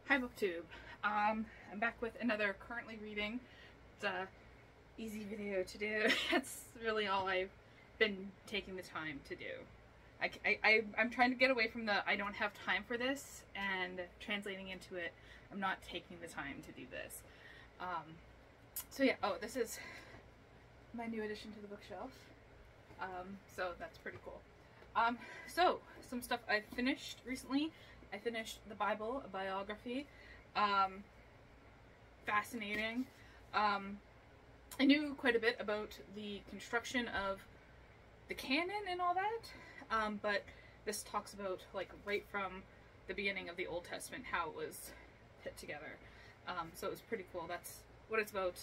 Hi BookTube. I'm back with another currently reading. It's a easy video to do. That's really all I've been taking the time to do. I'm trying to get away from the I don't have time for this and translating into it. I'm not taking the time to do this. So yeah, oh, this is my new addition to the bookshelf. So that's pretty cool. So some stuff I've finished recently. I finished the Bible, a biography. Fascinating. I knew quite a bit about the construction of the canon and all that, but this talks about like right from the beginning of the Old Testament how it was put together. So it was pretty cool. That's what it's about.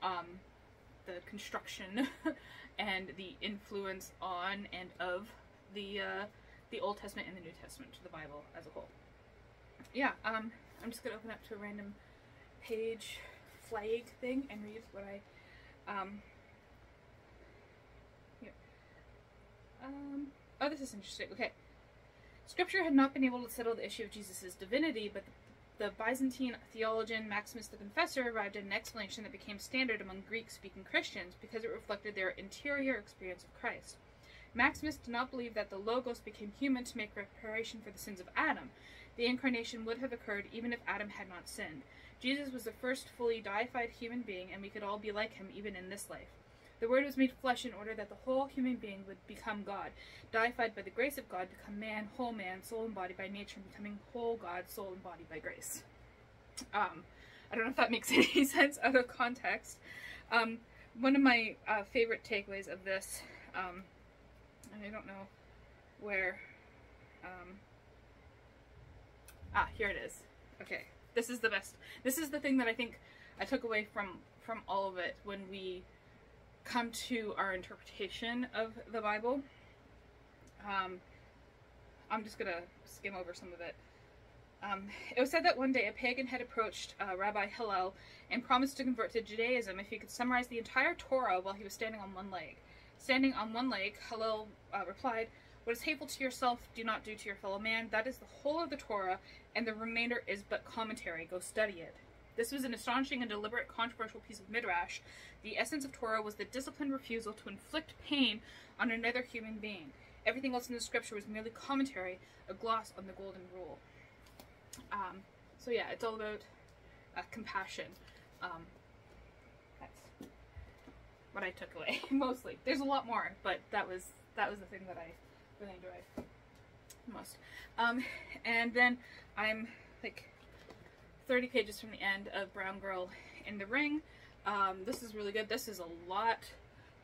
The construction and the influence on and of the Old Testament and the New Testament, the Bible as a whole. Yeah, I'm just gonna open up to a random page flag thing and read what I oh, this is interesting. Okay. Scripture had not been able to settle the issue of Jesus' divinity, but the Byzantine theologian Maximus the Confessor arrived at an explanation that became standard among Greek-speaking Christians because it reflected their interior experience of Christ. Maximus did not believe that the Logos became human to make reparation for the sins of Adam. The incarnation would have occurred even if Adam had not sinned. Jesus was the first fully deified human being, and we could all be like him even in this life. The Word was made flesh in order that the whole human being would become God, deified by the grace of God, become man, whole man, soul and body by nature, and becoming whole God, soul and body by grace. I don't know if that makes any sense out of context. One of my favorite takeaways of this, I don't know where, here it is. Okay, this is the best. This is the thing that I think I took away from all of it when we come to our interpretation of the Bible. I'm just gonna skim over some of it. It was said that one day a pagan had approached Rabbi Hillel and promised to convert to Judaism if he could summarize the entire Torah while he was standing on one leg. Standing on one leg, Hillel replied, "What is hateful to yourself, do not do to your fellow man. That is the whole of the Torah, and the remainder is but commentary. Go study it." This was an astonishing and deliberate controversial piece of midrash. The essence of Torah was the disciplined refusal to inflict pain on another human being. Everything else in the scripture was merely commentary, a gloss on the golden rule. So yeah, it's all about compassion. That's what I took away, mostly. There's a lot more, but that was the thing that I really enjoyed most. And then I'm like 30 pages from the end of Brown Girl in the Ring. This is really good. This is a lot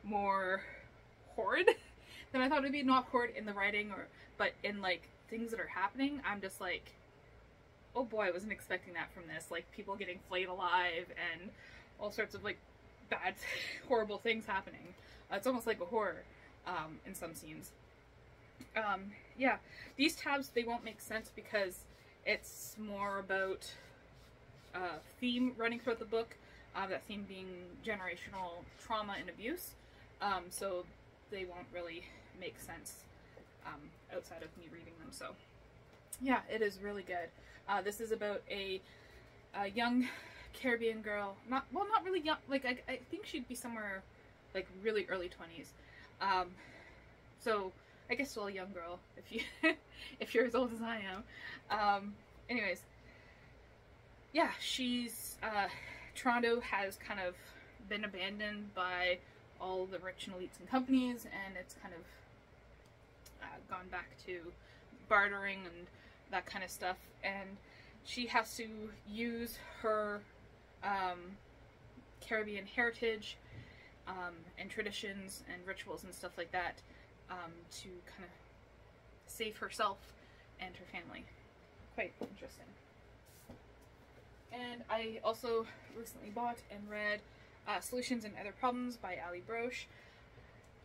more horrid than I thought it would be. Not horrid in the writing, but in like things that are happening. I'm just like, oh boy, I wasn't expecting that from this. Like people getting flayed alive and all sorts of like bad, horrible things happening. It's almost like a horror in some scenes. Yeah, these tabs, they won't make sense because it's more about theme running throughout the book, that theme being generational trauma and abuse, so they won't really make sense outside of me reading them. So yeah, it is really good. This is about a young Caribbean girl, not really young, like I think she'd be somewhere like really early 20s, so I guess still a young girl if you're as old as I am. Anyways, yeah, she's, Toronto has kind of been abandoned by all the rich and elites and companies, and it's kind of gone back to bartering and that kind of stuff, and she has to use her Caribbean heritage and traditions and rituals and stuff like that to kind of save herself and her family. Quite interesting. And I also recently bought and read Solutions and Other Problems by Ali Broche.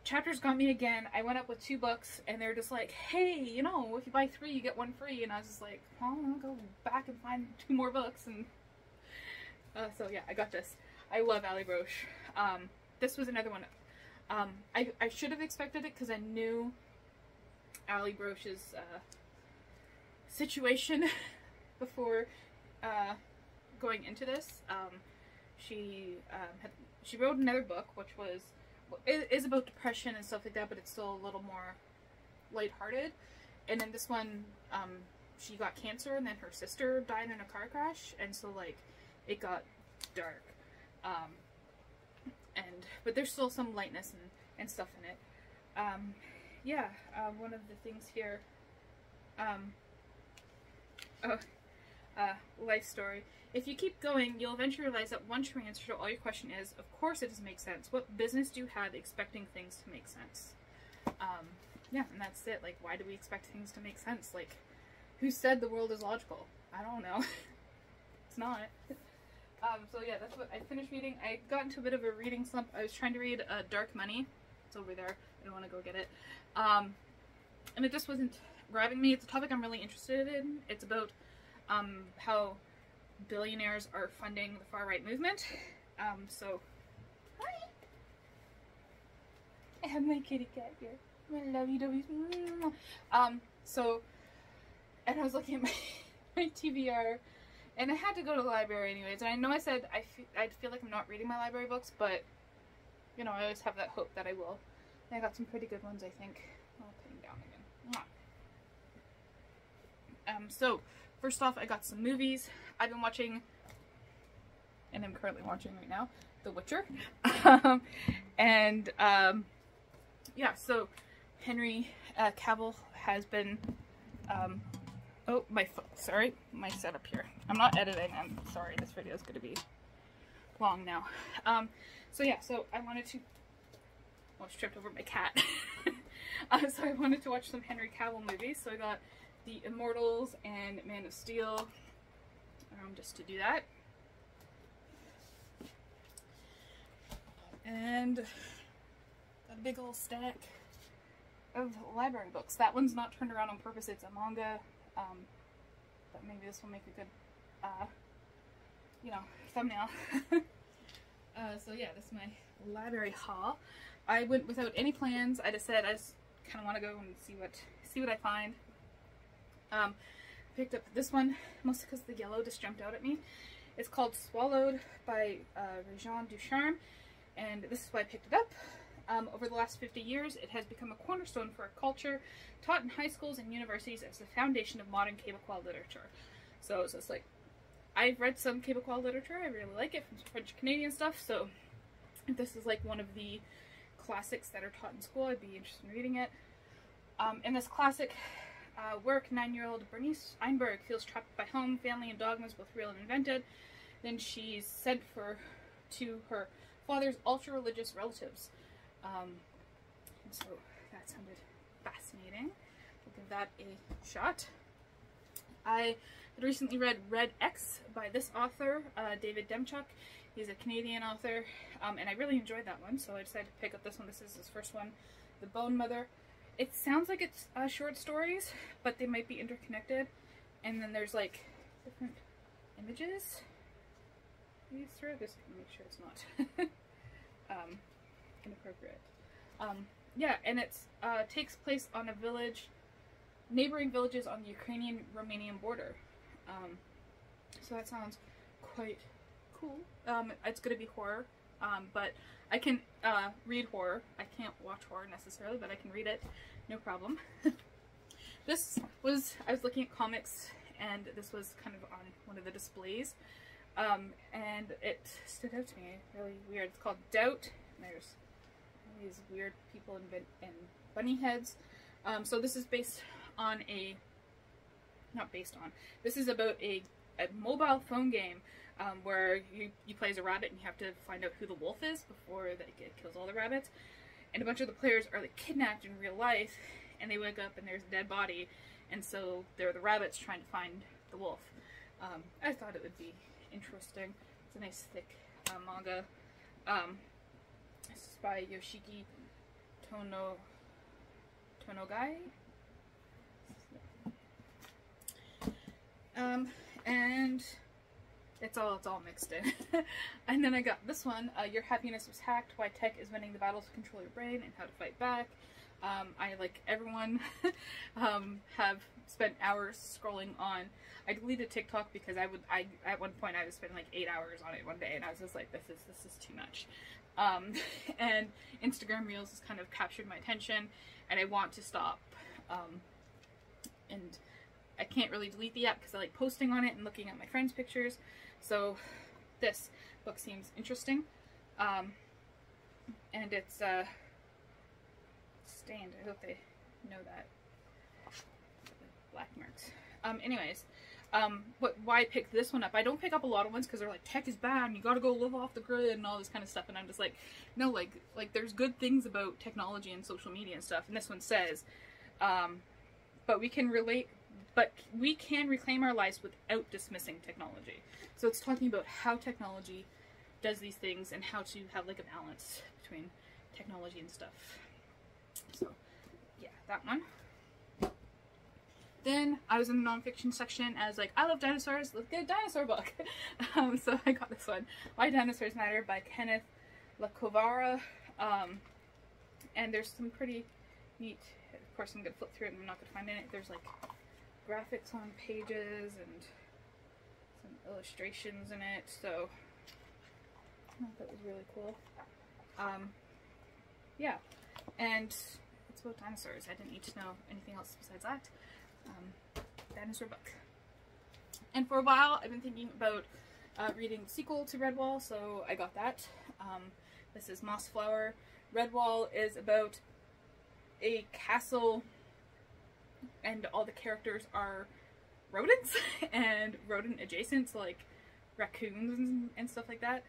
Chapters got me again. I went up with 2 books and they're just like, hey, you know, if you buy 3 you get 1 free, and I was just like, oh, I'll go back and find 2 more books, and so yeah, I got this. I love Ali Broche. This was another one. I should have expected it because I knew Ali Broche's situation before going into this, she wrote another book, which was is about depression and stuff like that, but it's still a little more lighthearted. And then this one, she got cancer, and then her sister died in a car crash, and so like it got dark. But there's still some lightness and stuff in it. Yeah, one of the things here, life story. If you keep going, you'll eventually realize that one true answer to all your question is, of course it doesn't make sense. What business do you have expecting things to make sense? Yeah, and that's it. Like, why do we expect things to make sense? Like, who said the world is logical? I don't know. It's not. So yeah, that's what I finished reading. I got into a bit of a reading slump. I was trying to read Dark Money. It's over there. I don't want to go get it. And it just wasn't grabbing me. It's a topic I'm really interested in. It's about how billionaires are funding the far-right movement. So, hi! I have my kitty cat here. My lovey-dovey. So, and I was looking at my TBR, and I had to go to the library anyways. And I know I said I feel like I'm not reading my library books, but, you know, I always have that hope that I will. And I got some pretty good ones, I think. I'll put them down again. So, first off, I got some movies. I've been watching, and I'm currently watching right now, The Witcher. Yeah, so Henry Cavill has been, oh, sorry, my setup here. I'm not editing, I'm sorry, this video is going to be long now. So yeah, so I wanted to, oh, I tripped over my cat. So I wanted to watch some Henry Cavill movies, so I got The Immortals and Man of Steel, just to do that. And a big old stack of library books. That one's not turned around on purpose, it's a manga, but maybe this will make a good, you know, thumbnail. So yeah, this is my library haul. I went without any plans. I just said I just kind of want to go and see what I find. Picked up this one mostly because the yellow just jumped out at me. It's called Swallowed by Réjean Ducharme, and this is why I picked it up. Over the last 50 years, it has become a cornerstone for a culture taught in high schools and universities as the foundation of modern Québécois literature. So it's just like, I've read some Québécois literature, I really like it, from French Canadian stuff, so if this is like one of the classics that are taught in school, I'd be interested in reading it. In this classic work, 9-year-old Bernice Einberg feels trapped by home, family, and dogmas, both real and invented. Then she's sent to her father's ultra-religious relatives. And so that sounded fascinating. I'll give that a shot. I had recently read Red X by this author, David Demchuk. He's a Canadian author, and I really enjoyed that one, so I decided to pick up this one. This is his first one, The Bone Mother. It sounds like it's short stories, but they might be interconnected. And then there's like different images. Maybe through this, make sure it's not inappropriate. Yeah, and it takes place on a village, neighboring villages on the Ukrainian-Romanian border. So that sounds quite cool. It's going to be horror, but I can read horror. I can't watch horror necessarily, but I can read it, no problem. This was, I was looking at comics, and this was kind of on one of the displays, and it stood out to me, really weird. It's called Doubt, and there's these weird people in bunny heads. So this is based on this is about a mobile phone game where you play as a rabbit and you have to find out who the wolf is before it kills all the rabbits. And a bunch of the players are like kidnapped in real life, and they wake up and there's a dead body, and so they're the rabbits trying to find the wolf. I thought it would be interesting. It's a nice thick manga. This is by Yoshiki Tonogai. And it's all mixed in. And then I got this one, Your Happiness Was Hacked, Why Tech is Winning the Battle to Control Your Brain and How to Fight Back. I, like everyone, have spent hours scrolling on. I deleted TikTok because at one point I was spending like 8 hours on it one day, and I was just like, this is too much. And Instagram Reels has kind of captured my attention, and I want to stop. And I can't really delete the app because I like posting on it and looking at my friends' pictures. So this book seems interesting. And it's stained. I hope they know that. Black marks. Anyways, why I picked this one up? I don't pick up a lot of ones because they're like, tech is bad and you gotta go live off the grid and all this kind of stuff, and I'm just like, no, like there's good things about technology and social media and stuff, and this one says, but we can reclaim our lives without dismissing technology. So it's talking about how technology does these things and how to have like a balance between technology and stuff. So yeah, that one. Then I was in the nonfiction section. I was like, I love dinosaurs, let's get a dinosaur book. So I got this one, Why Dinosaurs Matter by Kenneth Lacovara. And there's some pretty neat, of course I'm going to flip through it and I'm not going to find it. There's like graphics on pages and some illustrations in it, so I thought that was really cool. Yeah, and it's about dinosaurs. I didn't need to know anything else besides that. Dinosaur book. And for a while I've been thinking about reading the sequel to Redwall, so I got that. This is Mossflower. Redwall is about a castle and all the characters are rodents and rodent adjacent, so like raccoons and stuff like that.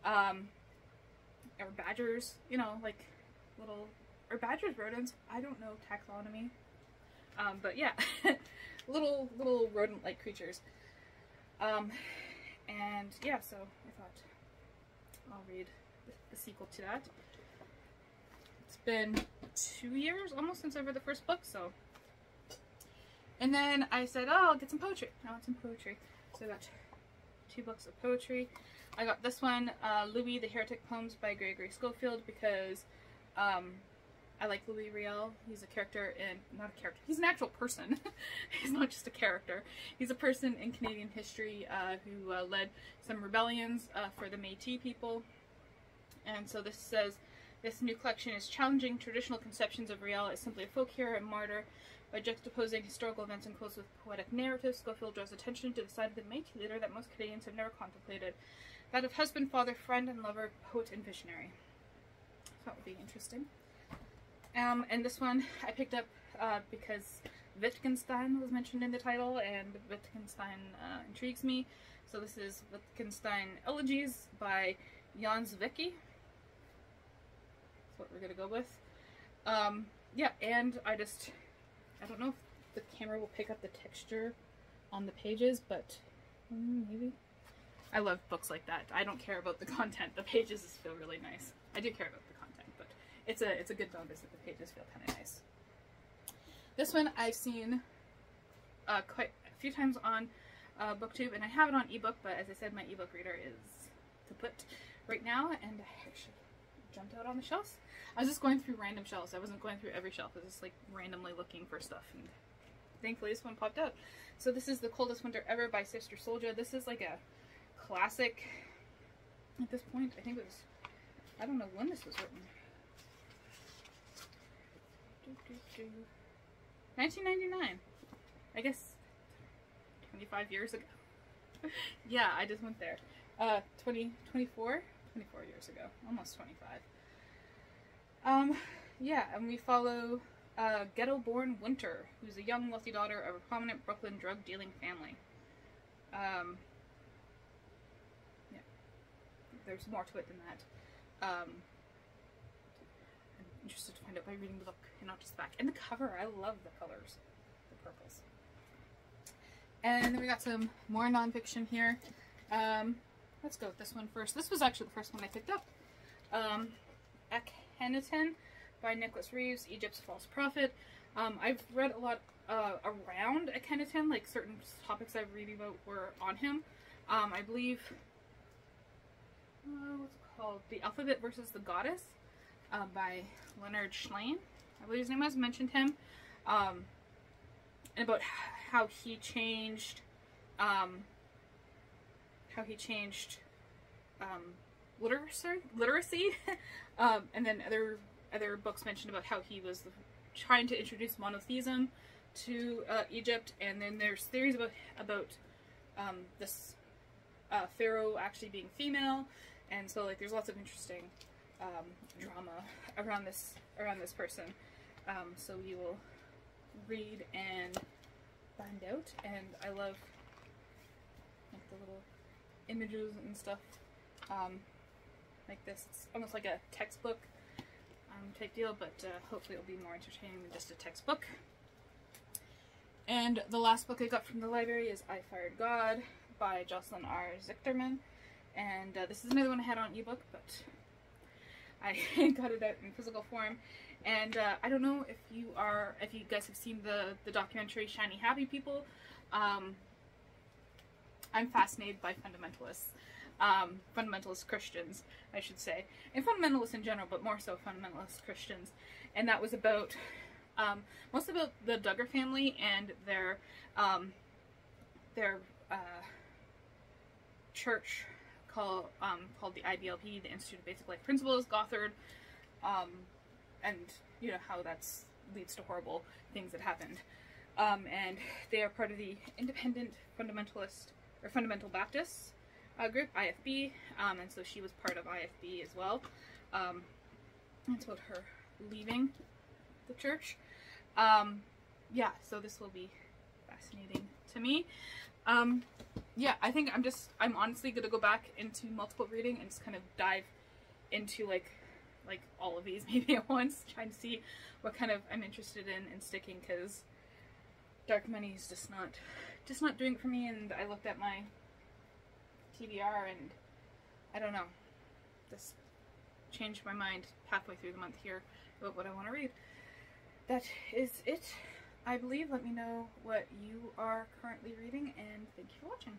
Or badgers, you know, like little, or badgers rodents? I don't know taxonomy. But yeah, little rodent-like creatures. And yeah, so I thought I'll read the sequel to that. It's been 2 years almost since I read the first book, so. And then I said, oh, I'll get some poetry. I want some poetry. So I got 2 books of poetry. I got this one, Louis the Heretic Poems by Gregory Schofield, because I like Louis Riel. He's a character in, not a character, he's an actual person. He's not just a character. He's a person in Canadian history who led some rebellions for the Métis people. And so this says, this new collection is challenging traditional conceptions of Riel as simply a folk hero and martyr. By juxtaposing historical events and quotes with poetic narratives, Schofield draws attention to the side of the Métis leader that most Canadians have never contemplated. That of husband, father, friend, and lover, poet, and visionary. So that would be interesting. And this one I picked up because Wittgenstein was mentioned in the title, and Wittgenstein intrigues me. So this is Wittgenstein Elegies by Jan Zwicky. That's what we're gonna go with. Yeah, and I don't know if the camera will pick up the texture on the pages, but maybe. I love books like that. I don't care about the content. The pages feel really nice. I do care about the content, but it's a good bonus that the pages feel kind of nice. This one I've seen quite a few times on BookTube, and I have it on ebook, but as I said, my ebook reader is kaput right now, and I actually jumped out on the shelves. I was just going through random shelves. I wasn't going through every shelf. I was just like randomly looking for stuff, and thankfully this one popped out. So this is The Coldest Winter Ever by Sister Souljah. This is like a classic at this point. I think it was, I don't know when this was written. 1999. I guess 25 years ago. Yeah, I just went there. 24 years ago. Almost 25. Yeah, and we follow ghetto-born Winter, who's a young, wealthy daughter of a prominent Brooklyn drug-dealing family. Yeah, there's more to it than that. I'm interested to find out by reading the book and not just the back. And the cover, I love the colors, the purples. And then we got some more nonfiction here. Let's go with this one first. This was actually the first one I picked up. Akhenaten by Nicholas Reeves, Egypt's False Prophet. I've read a lot around Akhenaten, like certain topics I've read about were on him. I believe, what's it called? The Alphabet versus the Goddess by Leonard Shlain. I believe his name was, mentioned him, and about how he changed, literacy, and then other books mentioned about how he was trying to introduce monotheism to Egypt, and then there's theories about this pharaoh actually being female, and so like there's lots of interesting drama around this person. So we will read and find out, and I love like the little images and stuff like this. It's almost like a textbook type deal, but hopefully it'll be more entertaining than just a textbook. And the last book I got from the library is I Fired God by Jocelyn R. Zichterman, and this is another one I had on ebook, but I got it out in physical form. And I don't know if you guys have seen the documentary Shiny Happy People. I'm fascinated by fundamentalists. Fundamentalist Christians, I should say, and fundamentalists in general, but more so fundamentalist Christians. And that was about mostly about the Duggar family and their church called the IBLP, the Institute of Basic Life Principles, Gothard, and you know how that leads to horrible things that happened. And they are part of the Independent Fundamentalist or Fundamental Baptists group, IFB, and so she was part of IFB as well. It's about her leaving the church. Yeah, so this will be fascinating to me. Yeah, I think I'm honestly gonna go back into multiple reading and just kind of dive into like all of these maybe at once, trying to see what kind of I'm interested in sticking, because Dark Money is just not doing it for me. And I looked at my TBR and I don't know, just changed my mind halfway through the month here about what I want to read. That is it, I believe. Let me know what you are currently reading, and thank you for watching.